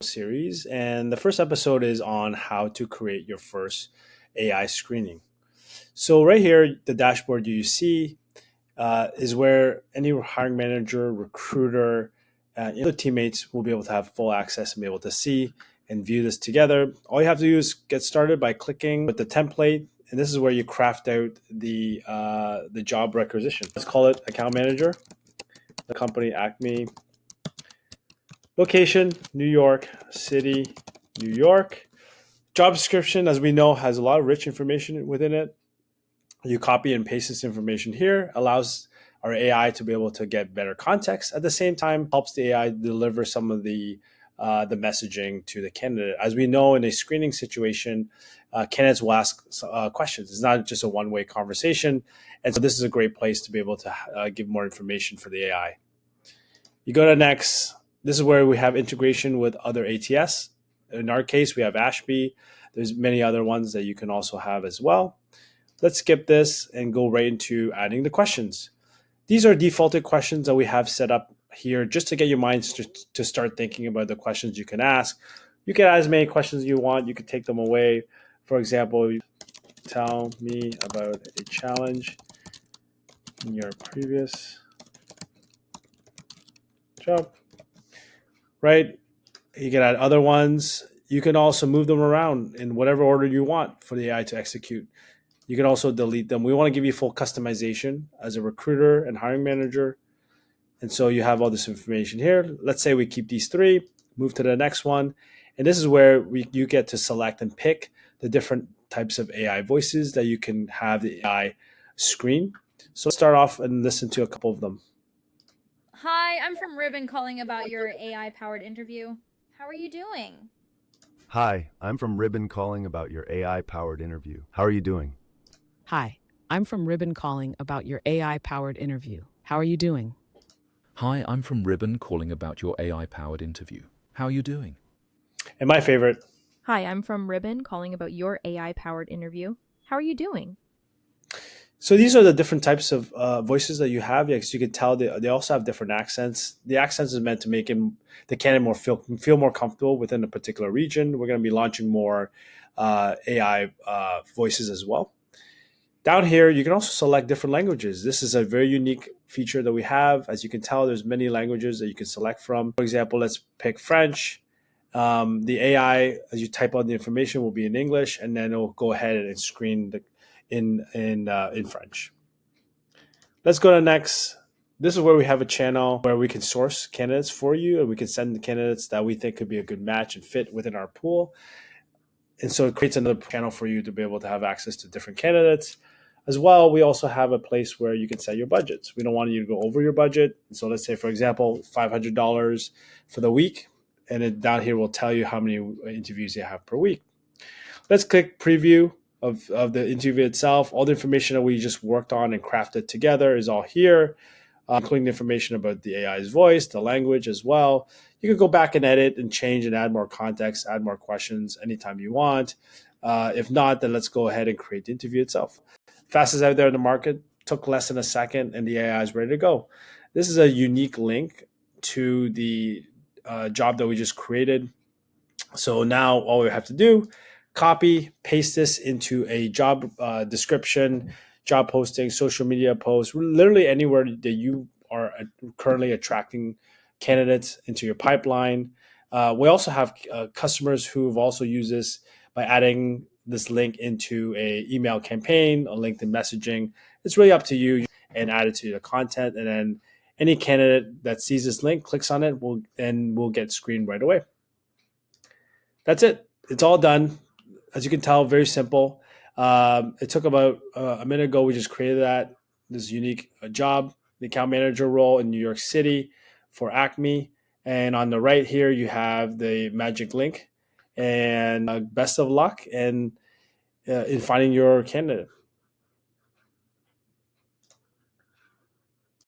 series, and the first episode is on how to create your first AI screening. So right here, the dashboard you see is where any hiring manager, recruiter, other teammates will be able to have full access and be able to see and view this together. All you have to do is get started by clicking with the template, and this is where you craft out the job requisition. Let's call it account manager. The company Acme. Location, New York City, New York. Job description, as we know, has a lot of rich information within it. You copy and paste this information here, allows our AI to be able to get better context. At the same time, helps the AI deliver some of the messaging to the candidate. As we know, in a screening situation, candidates will ask questions. It's not just a one-way conversation, and so this is a great place to be able to give more information for the AI. You go to next. This is where we have integration with other ATS. In our case, we have Ashby. There's many other ones that you can also have as well. Let's skip this and go right into adding the questions. These are defaulted questions that we have set up here just to get your mind to start thinking about the questions you can ask. You can ask as many questions as you want. You can take them away. For example, tell me about a challenge in your previous job. Right? You can add other ones. You can also move them around in whatever order you want for the AI to execute. You can also delete them. We want to give you full customization as a recruiter and hiring manager. And so you have all this information here. Let's say we keep these three, move to the next one. And this is where you get to select and pick the different types of AI voices that you can have the AI screen. So let's start off and listen to a couple of them. Hi, I'm from Ribbon calling about your AI powered interview. How are you doing? Hi, I'm from Ribbon calling about your AI-powered interview. How are you doing? Hi, I'm from Ribbon calling about your AI-powered interview. How are you doing? Hi, I'm from Ribbon calling about your AI-powered interview. How are you doing? And my favorite. Hi, I'm from Ribbon calling about your AI powered interview. How are you doing? So these are the different types of voices that you have. Yes, you can tell they also have different accents. The accents is meant to make the candidate feel more comfortable within a particular region. We're going to be launching more AI voices as well. Down here, you can also select different languages. This is a very unique feature that we have. As you can tell, there's many languages that you can select from. For example, let's pick French. The AI, as you type out the information, will be in English, and then it'll go ahead and screen in French. Let's go to next. This is where we have a channel where we can source candidates for you, and we can send the candidates that we think could be a good match and fit within our pool. And so it creates another channel for you to be able to have access to different candidates. As well, we also have a place where you can set your budgets. We don't want you to go over your budget. So let's say, for example, $500 for the week. And it down here will tell you how many interviews you have per week. Let's click preview of the interview itself. All the information that we just worked on and crafted together is all here, including the information about the AI's voice, the language as well. You can go back and edit and change and add more context, add more questions anytime you want. If not, then let's go ahead and create the interview itself. Fastest out there in the market, took less than a second, and the AI is ready to go. This is a unique link to the job that we just created. So now all we have to do, copy, paste this into a job description, job posting, social media posts, literally anywhere that you are currently attracting candidates into your pipeline. We also have customers who have also used this by adding this link into a email campaign, a LinkedIn messaging. It's really up to you, and add it to the content. And then any candidate that sees this link, clicks on it, will get screened right away. That's it. It's all done. As you can tell, very simple. It took about a minute ago. We just created this unique job, the account manager role in New York City for Acme. And on the right here, you have the magic link. And best of luck in finding your candidate.